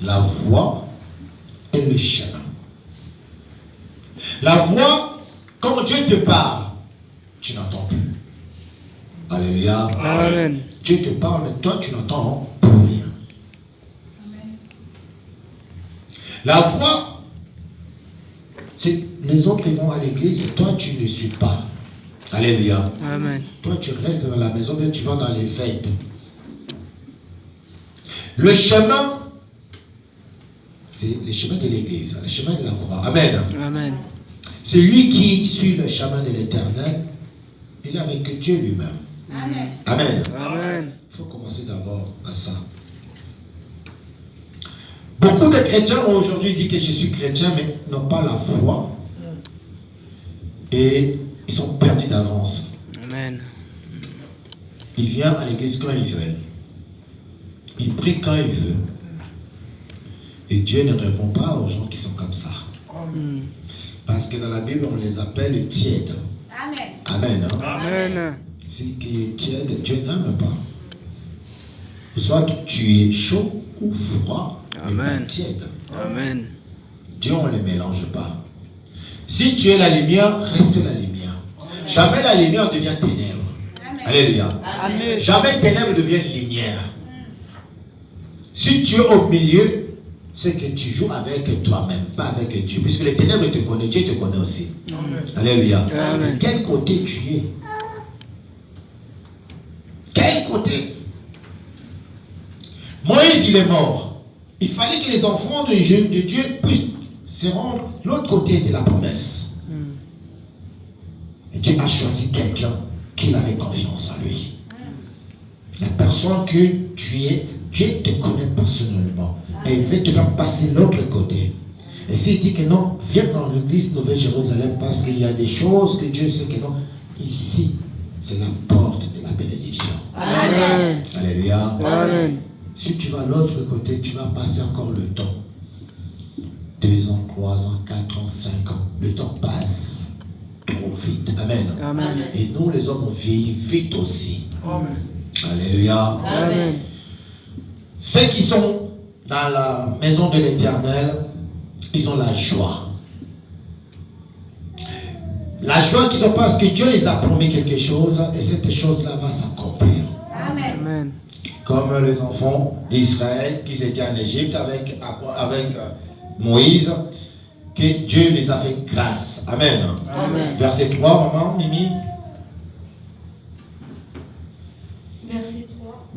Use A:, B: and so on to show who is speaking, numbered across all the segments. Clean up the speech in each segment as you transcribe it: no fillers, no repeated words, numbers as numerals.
A: la voie et le chemin. La voie, quand Dieu te parle, tu n'entends plus. Alléluia.
B: Amen.
A: Dieu te parle, mais toi, tu n'entends plus rien.
C: Amen.
A: La voie, c'est les autres qui vont à l'église et toi, tu ne suis pas. Alléluia.
B: Amen.
A: Toi, tu restes dans la maison, mais tu vas dans les fêtes. Le chemin, c'est le chemin de l'église, le chemin de la voie. Amen.
B: Amen.
A: C'est lui qui suit le chemin de l'éternel. Il est avec Dieu lui-même.
C: Amen.
A: Amen.
B: Amen.
A: Il faut commencer d'abord à ça. Beaucoup de chrétiens ont aujourd'hui dit que je suis chrétien, mais n'ont pas la foi. Et ils sont perdus d'avance.
B: Amen.
A: Ils viennent à l'église quand ils veulent. Ils prient quand ils veulent. Et Dieu ne répond pas aux gens qui sont comme ça. Parce que dans la Bible, on les appelle tièdes.
C: Amen.
A: Amen. Hein?
B: Amen.
A: Ce qui est tiède, Dieu n'aime pas. Soit tu es chaud ou froid, mais pas
B: Amen.
A: tiède.
B: Amen.
A: Dieu, on ne les mélange pas. Si tu es la lumière, reste la lumière. Jamais la lumière devient ténèbres.
C: Amen.
A: Alléluia.
B: Amen.
A: Jamais ténèbres deviennent lumière. Si tu es au milieu, c'est que tu joues avec toi-même, pas avec Dieu. Puisque les ténèbres te connaissent, Dieu te connaît aussi.
B: Amen.
A: Alléluia.
B: Amen.
A: De quel côté tu es? Quel côté? Moïse, il est mort. Il fallait que les enfants de Dieu puissent se rendre de l'autre côté de la promesse. Et Dieu a choisi quelqu'un qui avait confiance en lui. La personne que tu es, Dieu te connaît personnellement. Et il veut te faire passer de l'autre côté. Et s'il dit que non, viens dans l'église Nouvelle-Jérusalem parce qu'il y a des choses que Dieu sait que non. Ici, c'est la porte de la bénédiction.
B: Amen.
A: Alléluia.
B: Amen.
A: Si tu vas de l'autre côté, tu vas passer encore le temps. 2 ans, 3 ans, 4 ans, 5 ans. Le temps passe trop vite. Amen.
B: Amen.
A: Et nous, les hommes, on vieillit vite aussi.
B: Amen.
A: Alléluia.
B: Amen.
A: Ceux qui sont dans la maison de l'Éternel, ils ont la joie. La joie qu'ils ont parce que Dieu les a promis quelque chose et cette chose-là va s'accomplir.
C: Amen.
B: Amen.
A: Comme les enfants d'Israël qui étaient en Égypte avec Moïse, que Dieu les a fait grâce. Amen.
B: Amen.
A: Verset 3, maman, Mimi.
D: Verset 3.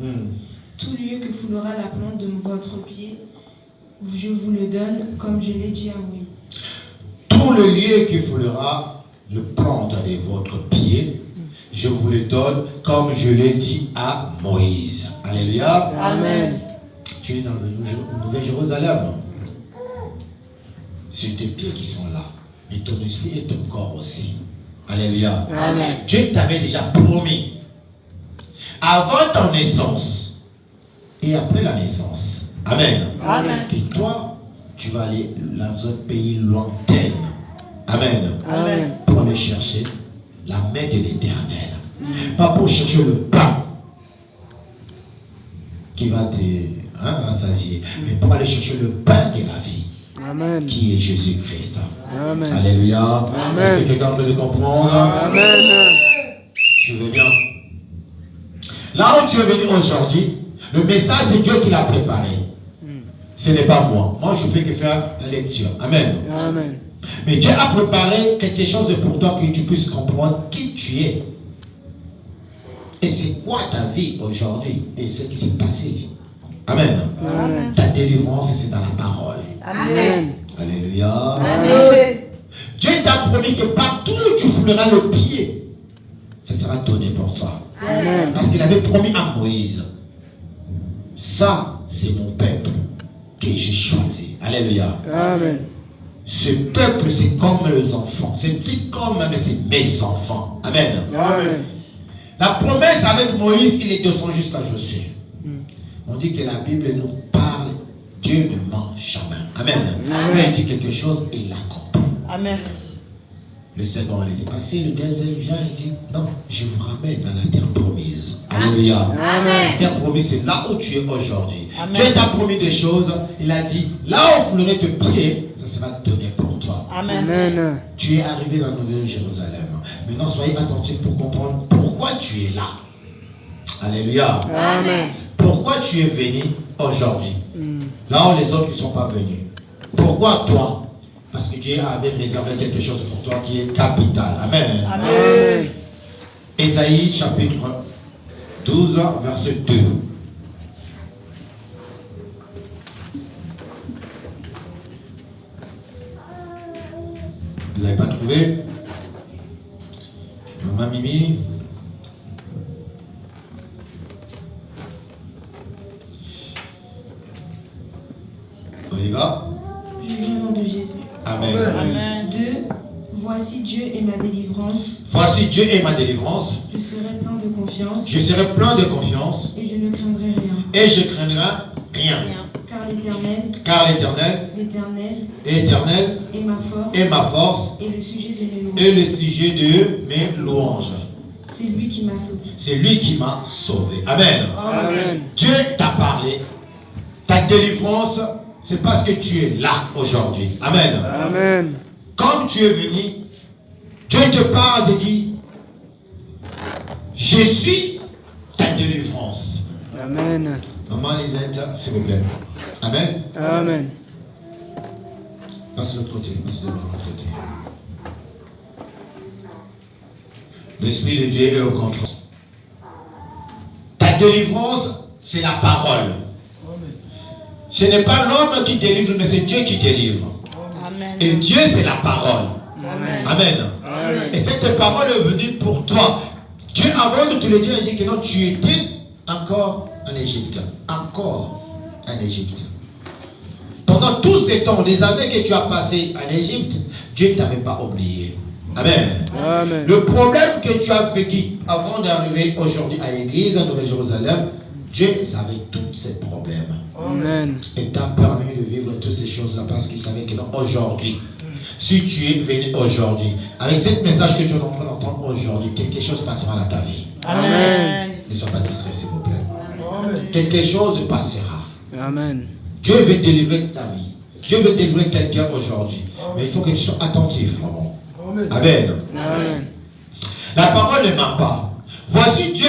D: Tout lieu que foulera la plante de votre pied, je vous le donne, comme je l'ai dit à Moïse.
A: Tout le lieu qui foulera le plante de votre pied, je vous le donne, comme je l'ai dit à Moïse. Alléluia.
B: Amen.
A: Tu es dans la Nouvelle-Jérusalem. C'est tes pieds qui sont là. Et ton esprit et ton corps aussi. Alléluia.
B: Amen.
A: Dieu t'avait déjà promis. Avant ta naissance et après la naissance. Amen.
B: Amen.
A: Et toi, tu vas aller dans un pays lointain. Amen.
B: Amen.
A: Pour aller chercher la main de l'Éternel. Pas pour chercher le pain qui va te rassasier, mais pour aller chercher le pain de la vie,
B: Amen.
A: qui est Jésus-Christ.
B: Amen.
A: Alléluia.
B: Amen.
A: Est-ce que quelqu'un peut le comprendre?
B: Amen.
A: Je veux bien. Là où tu es venu aujourd'hui, le message, c'est Dieu qui l'a préparé. Ce n'est pas moi. Moi, je fais que faire la lecture. Amen.
B: Amen.
A: Mais Dieu a préparé quelque chose pour toi que tu puisses comprendre qui tu es. Et c'est quoi ta vie aujourd'hui et ce qui s'est passé. Amen.
B: Amen.
A: Ta délivrance, c'est dans la parole.
B: Amen.
A: Alléluia.
B: Amen.
A: Dieu t'a promis que partout où tu fouleras le pied, ça sera donné pour toi.
B: Amen.
A: Parce qu'il avait promis à Moïse, ça, c'est mon peuple que j'ai choisi. Alléluia.
B: Amen.
A: Ce peuple, c'est comme les enfants. C'est plus comme, mais c'est mes enfants. Amen.
B: Amen.
A: La promesse avec Moïse, il est descendu jusqu'à Josué. On dit que la Bible nous parle, Dieu ne ment jamais. Amen. Quand il dit quelque chose, il l'accomplit.
B: Amen.
A: Le second, il est passé, le deuxième vient et dit, non, je vous ramène dans la terre promise. Alléluia.
B: Amen.
A: Il t'a promis, c'est là où tu es aujourd'hui.
E: Amen.
A: Dieu t'a promis des choses. Il a dit, là où vous voudrez te prier, ça sera donné pour toi.
E: Amen.
B: Amen.
A: Tu es arrivé dans la Nouvelle Jérusalem. Maintenant, soyez attentifs pour comprendre pourquoi tu es là. Alléluia.
B: Amen.
A: Pourquoi tu es venu aujourd'hui? Là où les autres ne sont pas venus. Pourquoi toi? Parce que Dieu avait réservé quelque chose pour toi qui est capital. Amen.
B: Amen.
A: Ésaïe chapitre 12, verset 2. Vous n'avez pas trouvé? Maman Mimi? On y va?
D: Je lis au nom de Jésus.
A: Amen.
E: Amen.
D: 2. Voici Dieu est ma délivrance.
A: Voici Dieu est ma délivrance.
D: Je serai plein de confiance.
A: Je serai plein de confiance
D: Et je ne craindrai rien.
A: et je craindrai rien.
D: Car l'Éternel,
A: Car l'Éternel
D: est ma force
A: est ma force
D: et le sujet de mes louanges.
A: et le sujet de mes louanges.
D: C'est lui qui m'a sauvé.
A: C'est lui qui m'a sauvé. Amen.
B: Amen.
A: Dieu t'a parlé. Ta délivrance, c'est parce que tu es là aujourd'hui. Amen.
B: Amen.
A: Quand tu es venu, Dieu te parle et dit, je suis ta délivrance.
B: Amen.
A: Maman Lisette, s'il vous plaît. Amen.
B: Amen.
A: Passe de l'autre côté, passe de l'autre côté. L'Esprit de Dieu est au contrôle. Ta délivrance, c'est la parole. Ce n'est pas l'homme qui délivre, mais c'est Dieu qui délivre.
E: Amen.
A: Et Dieu, c'est la parole.
E: Amen.
A: Amen.
B: Amen.
A: Et cette parole est venue pour toi. Dieu, avant de te le dire, il dit que non, tu étais encore en Égypte. Encore en Égypte. Pendant tous ces temps, les années que tu as passées en Égypte, Dieu ne t'avait pas oublié. Amen.
B: Amen.
A: Le problème que tu as vécu avant d'arriver aujourd'hui à l'église, à Nouvelle-Jérusalem, Dieu savait tous ces problèmes.
B: Amen.
A: Et t'a permis de vivre toutes ces choses-là parce qu'il savait que non, aujourd'hui, si tu es venu aujourd'hui, avec ce message que tu es en train d'entendre aujourd'hui, quelque chose passera dans ta vie.
B: Amen.
A: Ne sois pas distrait, s'il vous plaît. Quelque chose passera.
B: Amen.
A: Dieu veut délivrer ta vie. Dieu veut délivrer quelqu'un aujourd'hui. Mais il faut que tu sois attentif, vraiment. Amen.
B: Amen.
A: La parole ne ment pas. Voici Dieu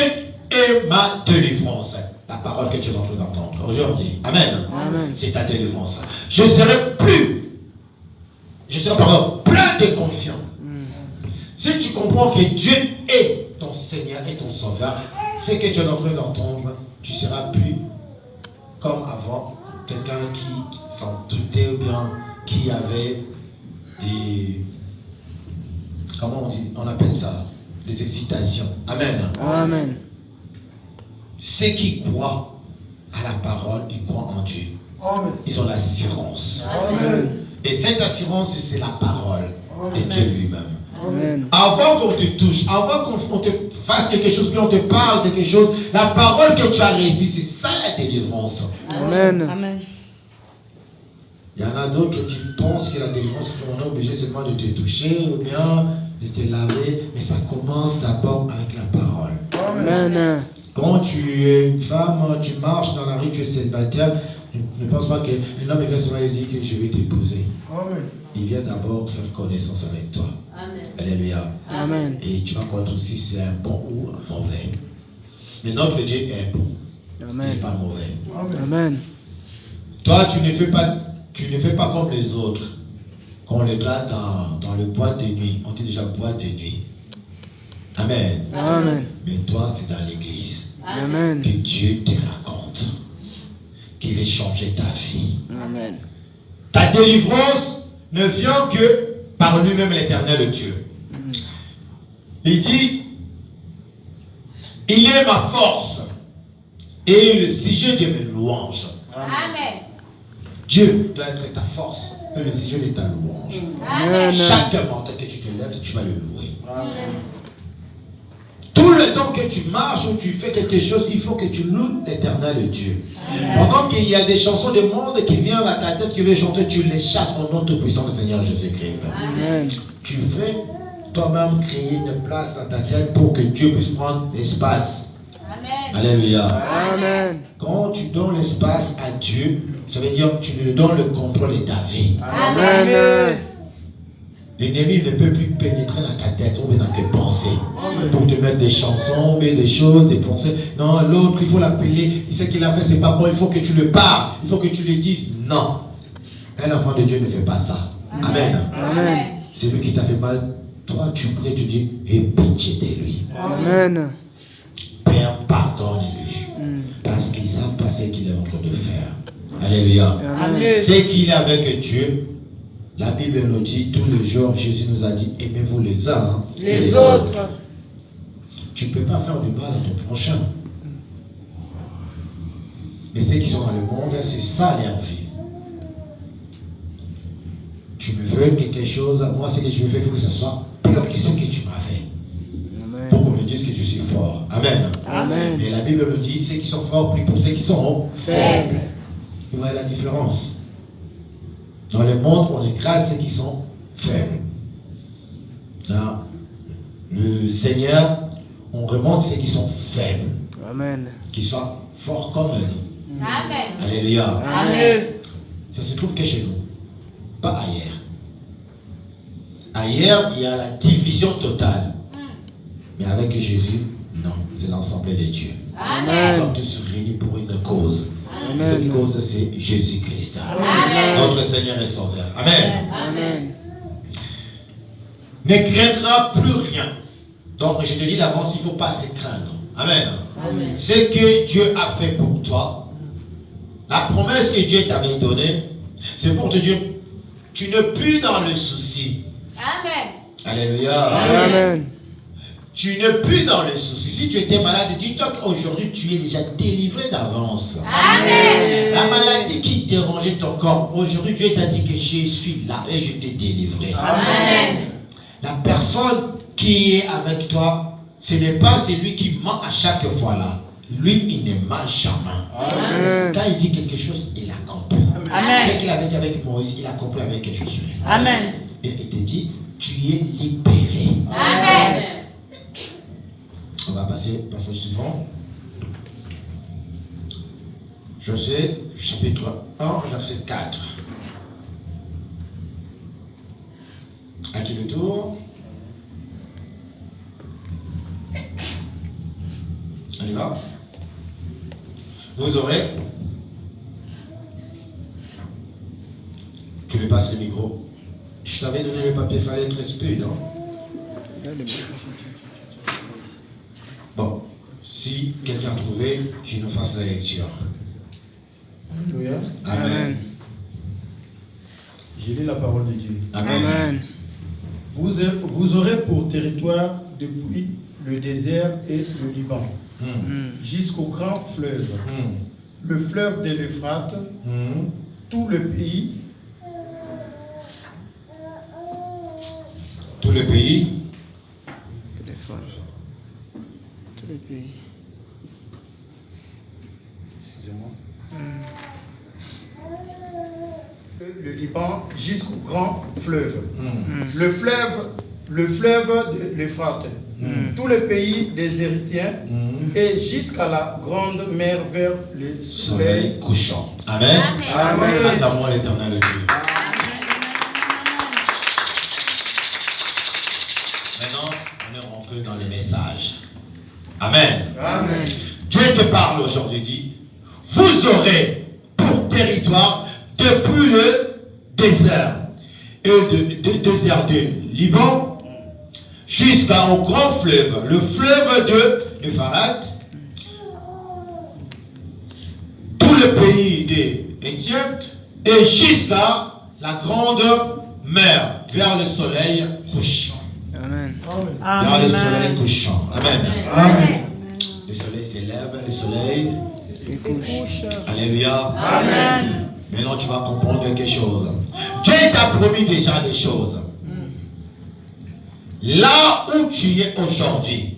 A: est ma délivrance. La parole que tu es en train d'entendre aujourd'hui. Amen.
B: Amen.
A: C'est ta délivrance. Je serai plein de confiance. Si tu comprends que Dieu est ton Seigneur et ton Sauveur, ce que tu es en train d'entendre, tu seras plus comme avant, quelqu'un qui s'en doutait ou bien qui avait des... Comment on appelle ça? Des hésitations. Amen.
B: Amen.
A: Ceux qui croient à la parole, ils croient en Dieu. Ils ont l'assurance.
B: Amen.
A: Et cette assurance, c'est la parole de Dieu lui-même.
B: Amen.
A: Avant qu'on te touche, avant qu'on te fasse quelque chose, qu'on te parle de quelque chose, la parole que tu as reçue, c'est ça la délivrance.
B: Amen.
E: Amen.
A: Il y en a d'autres qui pensent que la délivrance, qu'on est obligé seulement de te toucher ou bien de te laver, mais ça commence d'abord avec la parole.
B: Amen.
A: Quand tu es une femme, tu marches dans la rue, tu es célibataire, ne pense pas qu'un homme vient seulement et dit que je vais t'épouser. Il vient d'abord faire connaissance avec toi.
E: Amen.
A: Alléluia.
B: Amen.
A: Et tu vas connaître aussi si c'est un bon ou un mauvais. Mais notre Dieu est bon. Il
B: Amen.
A: n'est pas mauvais.
B: Amen.
A: Toi, tu ne fais pas comme les autres. Quand on les place dans le boîte de nuit, on dit déjà boîte de nuit. Amen.
B: Amen.
A: Mais toi, c'est dans l'église
B: Amen.
A: que Dieu te raconte, qui veut changer ta vie.
B: Amen.
A: Ta délivrance ne vient que par lui-même l'Éternel Dieu. Il dit, il est ma force et le sujet de mes louanges.
E: Amen.
A: Dieu doit être ta force et le sujet de ta louange.
B: Amen.
A: Chaque matin que tu te lèves, tu vas le louer. Tout le temps que tu marches ou tu fais quelque chose, il faut que tu loues l'Éternel Dieu. Pendant qu'il y a des chansons du monde qui viennent à ta tête, qui veulent chanter, tu les chasses au nom tout-puissant du Seigneur Jésus-Christ.
B: Amen.
A: Tu fais toi-même créer une place dans ta tête pour que Dieu puisse prendre l'espace.
E: Amen.
A: Alléluia.
B: Amen.
A: Quand tu donnes l'espace à Dieu, ça veut dire que tu lui donnes le contrôle de ta vie.
B: Amen.
A: L'ennemi ne peut plus pénétrer dans ta tête ou dans tes pensées pour te mettre des chansons, mais des choses, des pensées. Non, l'autre, il faut l'appeler. Il sait qu'il a fait, c'est pas bon. Il faut que tu le parles. Il faut que tu lui dises non. Un enfant de Dieu ne fait pas ça. Amen.
B: Amen.
A: C'est lui qui t'a fait mal. Toi, tu pries, tu dis, aie pitié de lui.
B: Amen.
A: Père, pardonne-lui. Parce qu'ils ne savent pas ce qu'il est en train de faire. Alléluia.
B: Amen.
A: C'est qu'il est avec Dieu. La Bible nous dit, tous les jours, Jésus nous a dit, aimez-vous les uns et les autres. Tu ne peux pas faire du mal à ton prochain. Mais ceux qui sont dans le monde, c'est ça leur vie. Tu me veux quelque chose, moi ce que je veux faire, il faut que ce soit pire que ce que tu m'as fait.
B: Amen.
A: Pour qu'on me dise que je suis fort. Amen.
B: Amen.
A: Et la Bible nous dit, ceux qui sont forts prient pour ceux qui sont faibles. Vous voyez la différence? Dans le monde, on écrase ceux qui sont faibles. Dans le Seigneur, on remonte ceux qui sont faibles.
B: Amen.
A: Qui soient forts comme nous.
E: Amen.
A: Alléluia.
E: Amen.
A: Ça se trouve que chez nous, pas ailleurs. Ailleurs, il y a la division totale. Mais avec Jésus, non, c'est l'ensemble des dieux.
E: Amen.
A: Nous sommes tous réunis pour une cause.
B: Amen.
A: Cette cause, c'est Jésus-Christ.
E: Amen.
A: Notre Seigneur et Sauveur. Amen.
B: Amen.
A: Ne craindra plus rien. Donc, je te dis d'avance, il ne faut pas se craindre. Amen. Ce que Dieu a fait pour toi, la promesse que Dieu t'avait donnée, c'est pour te dire, tu n'es plus dans le souci.
E: Amen.
A: Alléluia.
B: Amen.
A: Tu n'es plus dans le souci. Si tu étais malade, dis-toi qu'aujourd'hui, tu es déjà délivré d'avance.
E: Amen.
A: La maladie qui dérangeait ton corps, aujourd'hui, Dieu t'a dit que je suis là et je t'ai délivré.
E: Amen.
A: La personne qui est avec toi, ce n'est pas celui qui ment à chaque fois là. Lui, il ne ment jamais.
B: Amen.
A: Quand il dit quelque chose, il accomplit.
E: Amen.
A: Ce qu'il avait dit avec Moïse, il accomplit avec Josué.
E: Amen.
A: Et il te dit, tu es libéré.
E: Amen.
A: On va passer au passage suivant. Josué, chapitre 1, verset 4. À qui le tour? On y va. Vous aurez. Tu lui passes le micro. Je t'avais donné le papier, il fallait être speed, hein? Bon, si quelqu'un a trouvé, qu'il nous fasse la lecture.
F: Alléluia.
A: Amen.
F: J'ai lu la parole de Dieu.
A: Amen.
B: Amen.
F: Vous aurez pour territoire depuis le désert et le Liban jusqu'au grand fleuve, le fleuve de l'Euphrate, tout le pays.
A: Tout le pays.
B: Téléphone. Tout le pays.
F: Excusez-moi. Le Liban jusqu'au grand fleuve. Le fleuve de l'Euphrate. Tout le pays des Héritiens et jusqu'à la grande mer vers le soleil.
A: Soleil couchant. Amen.
F: Amen.
A: Acclamons l'Éternel Dieu. Maintenant, on est rentré dans le message. Amen.
F: Amen.
A: Dieu te parle aujourd'hui, dit, vous aurez pour territoire depuis le désert et de désert de Liban jusqu'au grand fleuve, le fleuve de l'Euphrate, tout le pays des Hétiens et jusqu'à la grande mer vers le soleil couchant.
B: Amen.
A: Vers le soleil couchant. Amen.
F: Amen.
A: Le soleil s'élève, le soleil.
B: C'est couche.
A: Alléluia.
E: Amen.
A: Maintenant, tu vas comprendre quelque chose. Dieu t'a promis déjà des choses. Là où tu es aujourd'hui,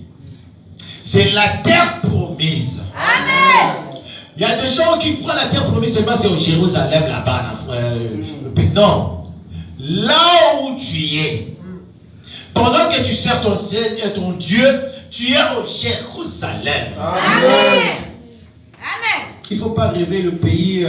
A: c'est la terre promise.
E: Amen.
A: Il y a des gens qui croient la terre promise seulement c'est au Jérusalem là-bas. Non. Là où tu es, pendant que tu sers ton Dieu, tu es au Jérusalem.
F: Amen.
E: Amen.
A: Il ne faut pas rêver le pays